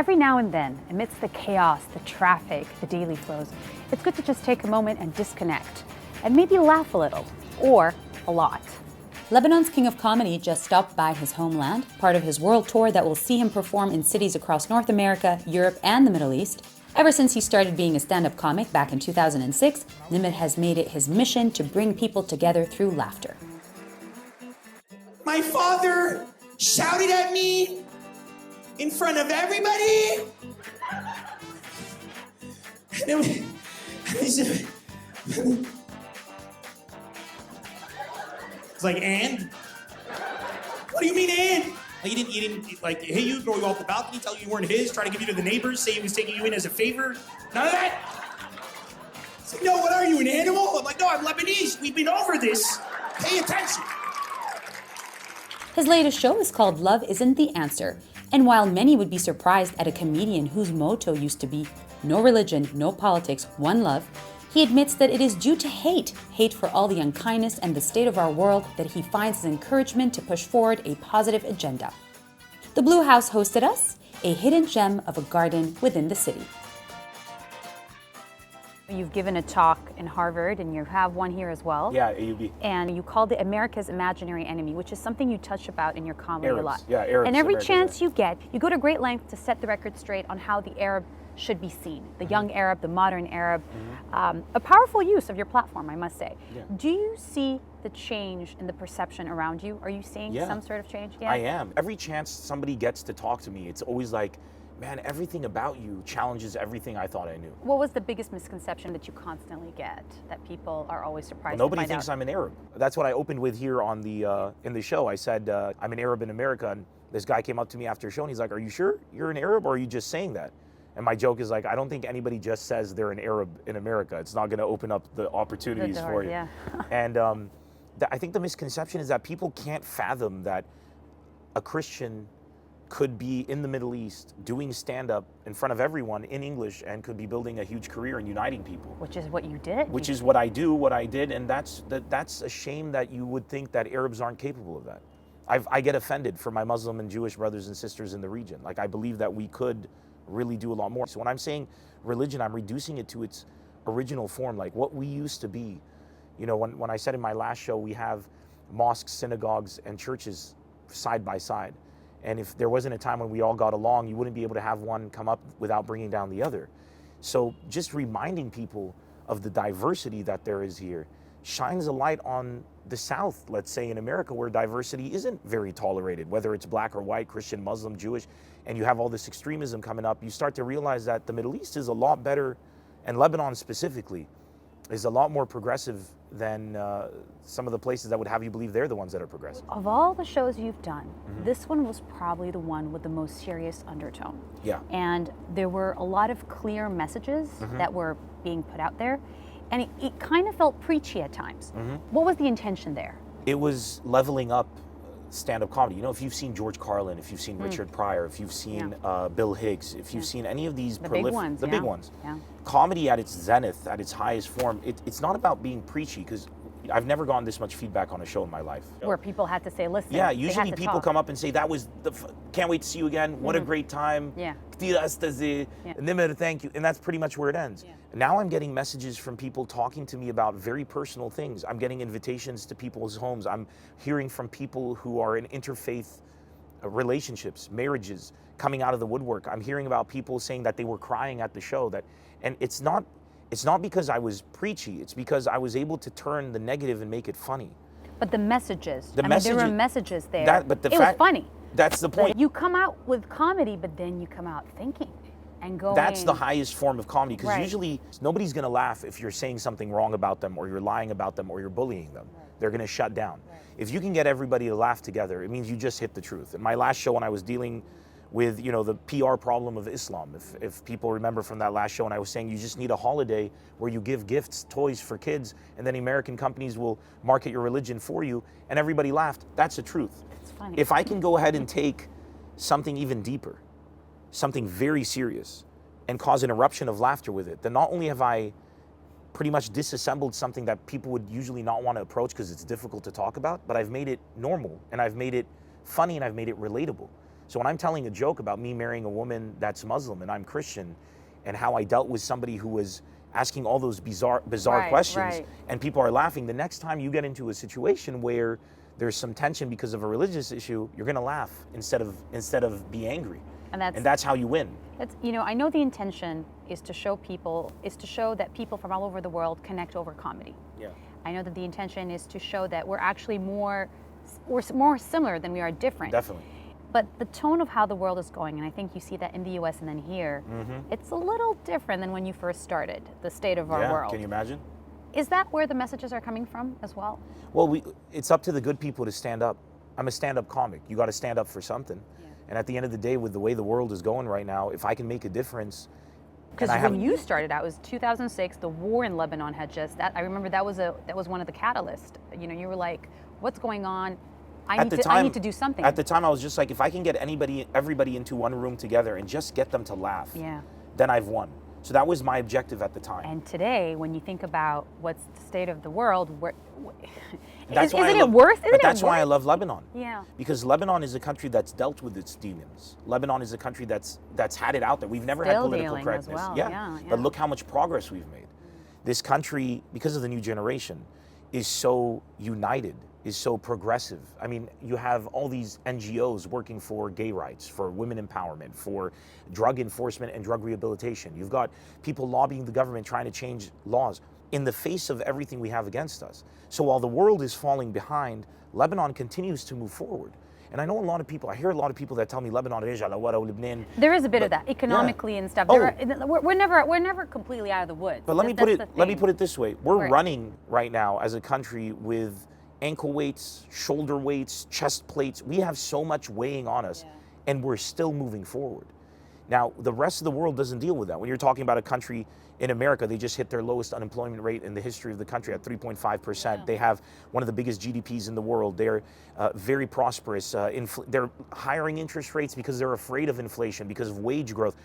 Every now and then, amidst the chaos, the traffic, the daily flows, it's good to just take a moment and disconnect, and maybe laugh a little, or a lot. Lebanon's King of Comedy just stopped by his homeland, part of his world tour that will see him perform in cities across North America, Europe, and the Middle East. Ever since he started being a stand-up comic back in 2006, Nemr has made it his mission to bring people together through laughter. My father shouted at me in front of everybody. It's like, and? What do you mean, and? Like, he didn't like hit you, throw you off the balcony, tell you weren't his, try to give you to the neighbors, say he was taking you in as a favor? None of that? It's like, no, what are you, an animal? I'm like, no, I'm Lebanese. We've been over this. Pay attention. His latest show is called Love Isn't the Answer. And while many would be surprised at a comedian whose motto used to be no religion, no politics, one love, he admits that it is due to hate for all the unkindness and the state of our world, that he finds his encouragement to push forward a positive agenda. The Blue House hosted us, a hidden gem of a garden within the city. You've given a talk in Harvard, and you have one here as well. Yeah, AUB. And you called it America's Imaginary Enemy, which is something you touch about in your comedy Arabs. a lot. Yeah, Arabs. And every America's chance you get, you go to great length to set the record straight on how the Arab should be seen. The young Arab, the modern Arab. A powerful use of your platform, I must say. Yeah. Do you see the change in the perception around you? Are you seeing some sort of change? Yeah. I am. Every chance somebody gets to talk to me, it's always like, man, everything about you challenges everything I thought I knew. What was the biggest misconception that you constantly get, that people are always surprised Well, nobody to find thinks out? I'm an Arab. That's what I opened with here on the in the show. I said, I'm an Arab in America, and this guy came up to me after a show, and he's like, are you sure you're an Arab, or are you just saying that? And my joke is like, I don't think anybody just says they're an Arab in America. It's not going to open up the opportunities The door, for you. yeah. And I think the misconception is that people can't fathom that a Christian could be in the Middle East doing stand-up in front of everyone in English and could be building a huge career and uniting people. Which is what you did. Which is what I do, what I did, and that's a shame that you would think that Arabs aren't capable of that. I get offended for my Muslim and Jewish brothers and sisters in the region. Like, I believe that we could really do a lot more. So when I'm saying religion, I'm reducing it to its original form, like what we used to be. You know, when I said in my last show, we have mosques, synagogues, and churches side by side. And if there wasn't a time when we all got along, you wouldn't be able to have one come up without bringing down the other. So just reminding people of the diversity that there is here shines a light on the South, let's say in America, where diversity isn't very tolerated, whether it's black or white, Christian, Muslim, Jewish, and you have all this extremism coming up. You start to realize that the Middle East is a lot better, and Lebanon specifically is a lot more progressive than some of the places that would have you believe they're the ones that are progressive. Of all the shows you've done, this one was probably the one with the most serious undertone. Yeah. And there were a lot of clear messages that were being put out there, and it kind of felt preachy at times. What was the intention there? It was leveling up stand-up comedy. You know, if you've seen George Carlin, if you've seen Richard Pryor, if you've seen Bill Hicks, if you've seen any of these big ones, big ones, comedy at its zenith, at its highest form, it's not about being preachy, because I've never gotten this much feedback on a show in my life. Where people had to say, listen. Yeah, they usually had to people talk. come up and say, that was can't wait to see you again. What a great time. Yeah. Nemr, thank you. And that's pretty much where it ends. Yeah. Now I'm getting messages from people talking to me about very personal things. I'm getting invitations to people's homes. I'm hearing from people who are in interfaith relationships, marriages, coming out of the woodwork. I'm hearing about people saying that they were crying at the show. And it's not because I was preachy. It's because I was able to turn the negative and make it funny. But the messages. There were messages there. But it was funny. That's the point. You come out with comedy, but then you come out thinking and going. That's the highest form of comedy, because Right. usually nobody's going to laugh if you're saying something wrong about them, or you're lying about them, or you're bullying them. Right. They're going to shut down. Right. If you can get everybody to laugh together, it means you just hit the truth. In my last show, when I was dealing with, you know, the PR problem of Islam, if people remember from that last show, and I was saying you just need a holiday where you give gifts, toys for kids, and then American companies will market your religion for you, and everybody laughed. That's the truth. It's funny. If I can go ahead and take something even deeper, something very serious, and cause an eruption of laughter with it, then not only have I pretty much disassembled something that people would usually not want to approach because it's difficult to talk about, but I've made it normal, and I've made it funny, and I've made it relatable. So when I'm telling a joke about me marrying a woman that's Muslim and I'm Christian, and how I dealt with somebody who was asking all those bizarre Right, questions, right. and people are laughing, the next time you get into a situation where there's some tension because of a religious issue, you're gonna laugh instead of be angry. And And that's how you win. That's, you know, I know the intention is to show that people from all over the world connect over comedy. Yeah. I know that the intention is to show that we're actually more similar than we are different. Definitely. But the tone of how the world is going, and I think you see that in the US and then here, it's a little different than when you first started, the state of our Yeah, world. can you imagine? Is that where the messages are coming from as well? Well, it's up to the good people to stand up. I'm a stand-up comic. You got to stand up for something. Yeah. And at the end of the day, with the way the world is going right now, if I can make a difference, Because when you started out, it was 2006. The war in Lebanon had I remember that was one of the catalysts. You know, you were like, "What's going on? I need to do something." At the time, I was just like, if I can get everybody into one room together and just get them to laugh, Yeah. then I've won. So that was my objective at the time. And today, when you think about what's the state of the world, That's why isn't it worse? But that's why I love Lebanon. Yeah. Because Lebanon is a country that's dealt with its demons. Lebanon is a country that's had it out there. We've never had Still political dealing as correctness. well. Yeah. Yeah, But yeah. look how much progress we've made. This country, because of the new generation, is so united, is so progressive. I mean, you have all these NGOs working for gay rights, for women empowerment, for drug enforcement and drug rehabilitation. You've got people lobbying the government trying to change laws in the face of everything we have against us. So while the world is falling behind, Lebanon continues to move forward. And I know a lot of people, I hear a lot of people that tell me Lebanon, Lebanon. There is a bit of that economically and stuff. Oh. We're never completely out of the woods. But let me put it this way. We're Right. running right now as a country with ankle weights, shoulder weights, chest plates. We have so much weighing on us, and we're still moving forward. Now, the rest of the world doesn't deal with that. When you're talking about a country in America, they just hit their lowest unemployment rate in the history of the country at 3.5%. Yeah. They have one of the biggest GDPs in the world. They're very prosperous. They're hiring interest rates because they're afraid of inflation, because of wage growth.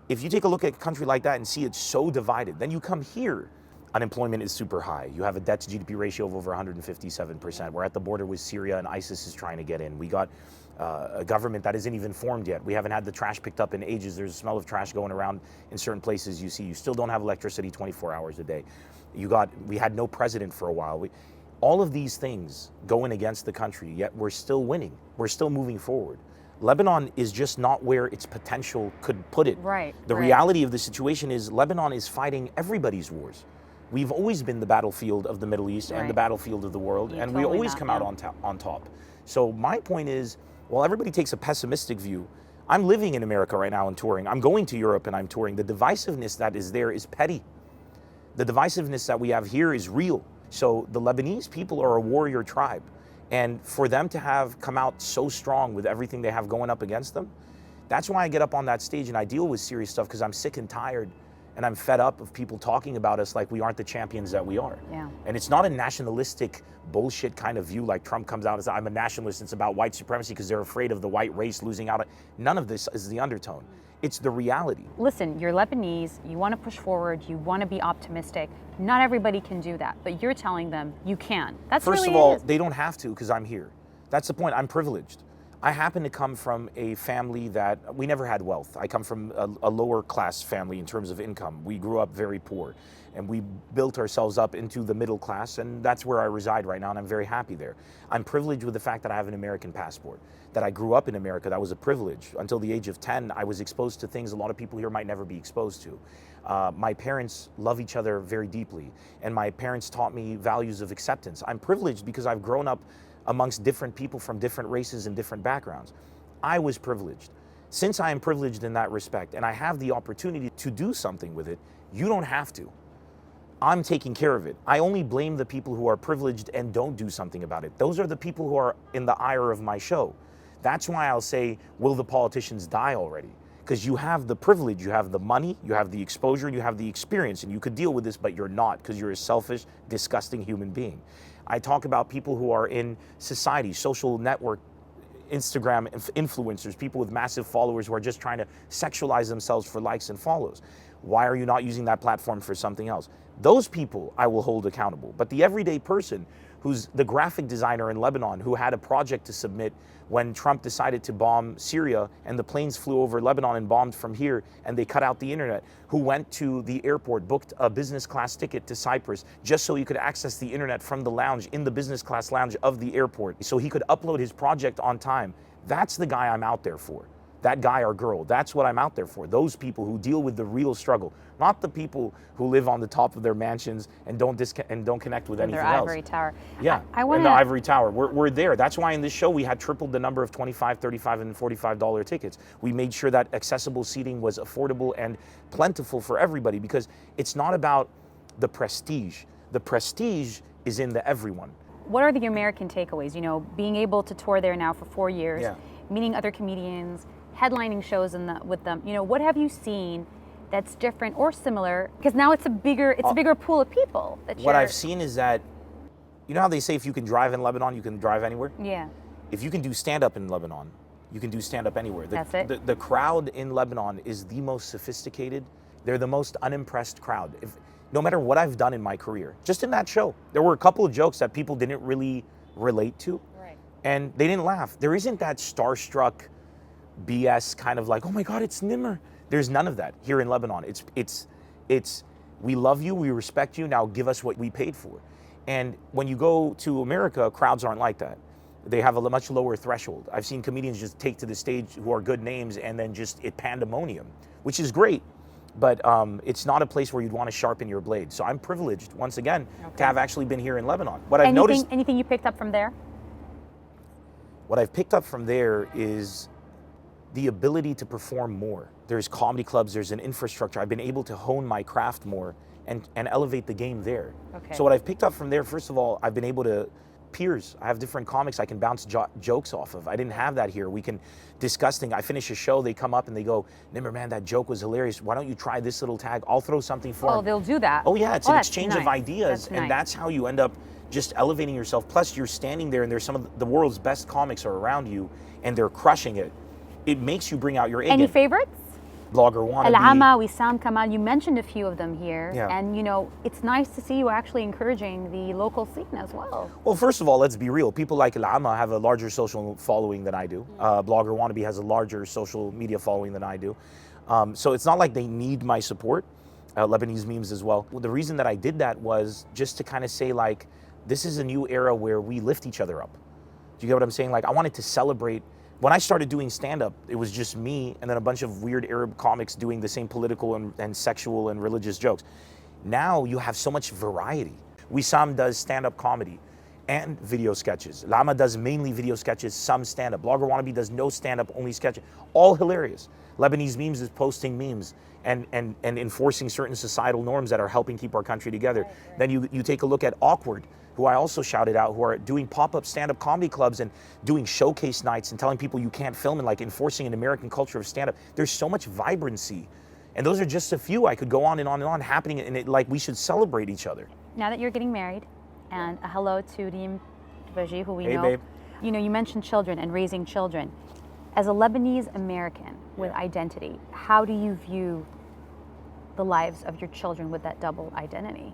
If you take a look at a country like that and see it's so divided, then you come here, unemployment is super high. You have a debt to GDP ratio of over 157%. We're at the border with Syria and ISIS is trying to get in. We got a government that isn't even formed yet. We haven't had the trash picked up in ages. There's a smell of trash going around in certain places you see. You still don't have electricity 24 hours a day. We had no president for a while. All of these things going against the country, yet we're still winning. We're still moving forward. Lebanon is just not where its potential could put it. Right. The right. reality of the situation is Lebanon is fighting everybody's wars. We've always been the battlefield of the Middle East and the Right. battlefield of the world, You and told we me always that, come out yeah. on top. So my point is, while everybody takes a pessimistic view, I'm living in America right now and touring. I'm going to Europe and I'm touring. The divisiveness that is there is petty. The divisiveness that we have here is real. So the Lebanese people are a warrior tribe. And for them to have come out so strong with everything they have going up against them, that's why I get up on that stage and I deal with serious stuff, because I'm sick and tired and I'm fed up of people talking about us like we aren't the champions that we are. Yeah. And it's not a nationalistic bullshit kind of view like Trump comes out and says, I'm a nationalist, it's about white supremacy because they're afraid of the white race losing out. None of this is the undertone. It's the reality. Listen, you're Lebanese, you want to push forward, you want to be optimistic. Not everybody can do that, but you're telling them you can. That's First really of all, it is. they don't have to because I'm here. That's the point. I'm privileged. I happen to come from a family that we never had wealth. I come from a lower class family in terms of income. We grew up very poor and we built ourselves up into the middle class, and that's where I reside right now, and I'm very happy there. I'm privileged with the fact that I have an American passport, that I grew up in America. That was a privilege. Until the age of 10, I was exposed to things a lot of people here might never be exposed to. My parents love each other very deeply, and my parents taught me values of acceptance. I'm privileged because I've grown up amongst different people from different races and different backgrounds. I was privileged. Since I am privileged in that respect and I have the opportunity to do something with it, you don't have to. I'm taking care of it. I only blame the people who are privileged and don't do something about it. Those are the people who are in the ire of my show. That's why I'll say, will the politicians die already? Because you have the privilege, you have the money, you have the exposure, you have the experience, and you could deal with this, but you're not, because you're a selfish, disgusting human being. I talk about people who are in society, social network, Instagram influencers, people with massive followers who are just trying to sexualize themselves for likes and follows. Why are you not using that platform for something else? Those people I will hold accountable. But the everyday person who's the graphic designer in Lebanon, who had a project to submit when Trump decided to bomb Syria and the planes flew over Lebanon and bombed from here and they cut out the internet, who went to the airport, booked a business class ticket to Cyprus just so he could access the internet from the lounge in the business class lounge of the airport so he could upload his project on time. That's the guy I'm out there for. That guy or girl, that's what I'm out there for. Those people who deal with the real struggle, not the people who live on the top of their mansions and don't connect with anything else. Their ivory tower. Yeah, and the ivory tower. We're there. That's why in this show we had tripled the number of $25, $35, and $45 tickets. We made sure that accessible seating was affordable and plentiful for everybody because it's not about the prestige. The prestige is in the everyone. What are the American takeaways? You know, being able to tour there now for 4 years, meeting other comedians, headlining shows with them. You know, what have you seen that's different or similar? Because now it's a bigger pool of people. What I've seen is that, you know how they say if you can drive in Lebanon, you can drive anywhere? Yeah. If you can do stand-up in Lebanon, you can do stand-up anywhere. That's it. The crowd in Lebanon is the most sophisticated. They're the most unimpressed crowd. No matter what I've done in my career, just in that show, there were a couple of jokes that people didn't really relate to. Right. And they didn't laugh. There isn't that starstruck BS kind of like, oh my God, it's Nemr. There's none of that here in Lebanon. It's we love you, we respect you, now give us what we paid for. And when you go to America, crowds aren't like that. They have a much lower threshold. I've seen comedians just take to the stage who are good names and then just pandemonium, which is great, but it's not a place where you'd want to sharpen your blade. So I'm privileged, once again, to have actually been here in Lebanon. What I've noticed. Anything you picked up from there? What I've picked up from there is the ability to perform more. There's comedy clubs, there's an infrastructure. I've been able to hone my craft more and elevate the game there. Okay. So what I've picked up from there, first of all, I've been able to peers. I have different comics I can bounce jokes off of. I didn't have that here. We can discuss things. I finish a show, they come up and they go, Nemr, man, that joke was hilarious. Why don't you try this little tag? I'll throw something for them. Oh, they'll do that. Oh yeah, it's an exchange of ideas. That's and that's how you end up just elevating yourself. Plus you're standing there and there's some of the world's best comics are around you and they're crushing it. It makes you bring out your A game. Any favorites? Blogger Wannabe. Al-Ama, Wissam Kamal, you mentioned a few of them here. Yeah. And you know, it's nice to see you actually encouraging the local scene as well. Well, first of all, let's be real. People like Al-Ama have a larger social following than I do. Blogger Wannabe has a larger social media following than I do. So it's not like they need my support. Lebanese memes as well. The reason that I did that was just to kind of say like, this is a new era where we lift each other up. Do you get what I'm saying? Like I wanted to celebrate. When I started doing stand-up, it was just me and then a bunch of weird Arab comics doing the same political and sexual and religious jokes. Now you have so much variety. Wissam does stand-up comedy and video sketches. Lama does mainly video sketches, some stand-up. Blogger Wannabe does no stand-up, only sketches. All hilarious. Lebanese memes is posting memes and enforcing certain societal norms that are helping keep our country together. Right. Then you take a look at Awkward, who I also shouted out, who are doing pop-up stand-up comedy clubs and doing showcase nights and telling people you can't film and like enforcing an American culture of stand-up. There's so much vibrancy. And those are just a few. I could go on and on and on happening, and it, like we should celebrate each other. Now that you're getting married, and a hello to Reem Baji, who we know. Hey, babe. You know, you mentioned children and raising children. As a Lebanese American with identity, how do you view the lives of your children with that double identity?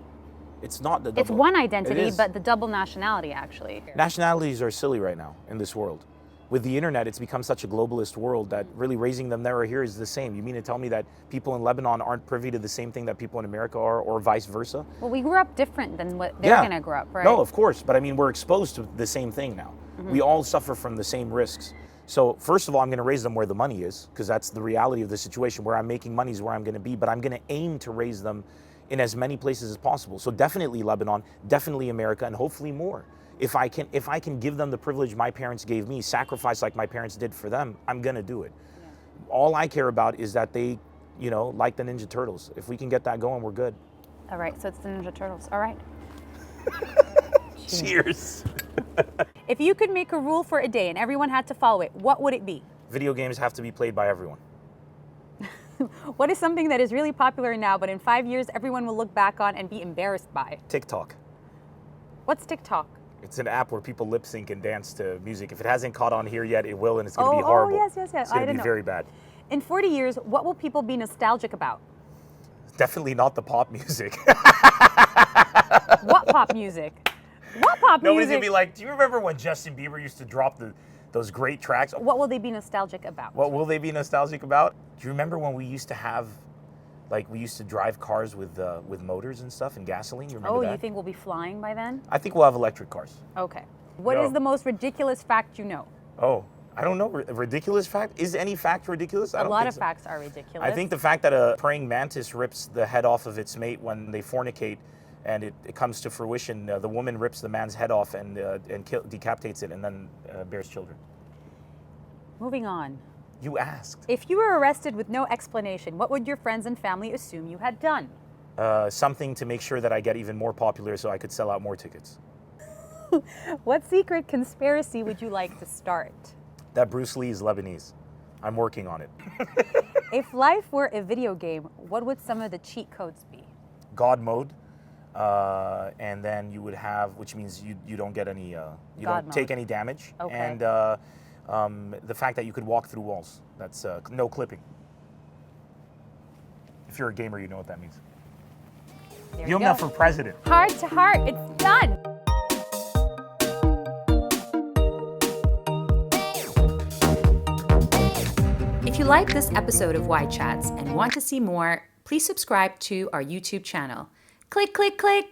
It's not the double. It's one identity, but the double nationality, actually. Nationalities are silly right now in this world. With the internet, it's become such a globalist world that really raising them there or here is the same. You mean to tell me that people in Lebanon aren't privy to the same thing that people in America are, or vice versa? Well, we grew up different than what they're going to grow up, right? No, of course. But I mean, we're exposed to the same thing now. We all suffer from the same risks. So first of all, I'm going to raise them where the money is, because that's the reality of the situation. Where I'm making money is where I'm going to be, but I'm going to aim to raise them in as many places as possible. So definitely Lebanon, definitely America, and hopefully more. If I can give them the privilege my parents gave me, sacrifice like my parents did for them, I'm going to do it. Yeah. All I care about is that they, you know, like the Ninja Turtles. If we can get that going, we're good. All right, so it's the Ninja Turtles. All right. Cheers. If you could make a rule for a day and everyone had to follow it, what would it be? Video games have to be played by everyone. What is something that is really popular now, but in 5 years, everyone will look back on and be embarrassed by? TikTok. What's TikTok? It's an app where people lip sync and dance to music. If it hasn't caught on here yet, it will, and it's going to be horrible. Oh, yes. It's going to be very bad. In 40 years, what will people be nostalgic about? Definitely not the pop music. What pop music? What pop Nobody's music? gonna be like, do you remember when Justin Bieber used to drop those great tracks? What will they be nostalgic about? What will they be nostalgic about? Do you remember when we used to have, like, we used to drive cars with motors and stuff and gasoline? You remember Oh, that? you think we'll be flying by then? I think we'll have electric cars. Okay. What No. is the most ridiculous fact you know? Oh, I don't know. Ridiculous fact? Is any fact ridiculous? I A don't lot think of so. facts are ridiculous. I think the fact that a praying mantis rips the head off of its mate when they fornicate and it comes to fruition, the woman rips the man's head off and decapitates it and then bears children. Moving on. You asked. If you were arrested with no explanation, what would your friends and family assume you had done? Something to make sure that I get even more popular so I could sell out more tickets. What secret conspiracy would you like to start? That Bruce Lee is Lebanese. I'm working on it. If life were a video game, what would some of the cheat codes be? God mode. And then you would have, which means you don't get any, you God don't take mode. any damage. Okay. And the fact that you could walk through walls. That's no clipping. If you're a gamer, you know what that means. There you go. Yumna for president. Heart to heart, it's done. If you like this episode of Why Chats and want to see more, please subscribe to our YouTube channel. Click, click, click.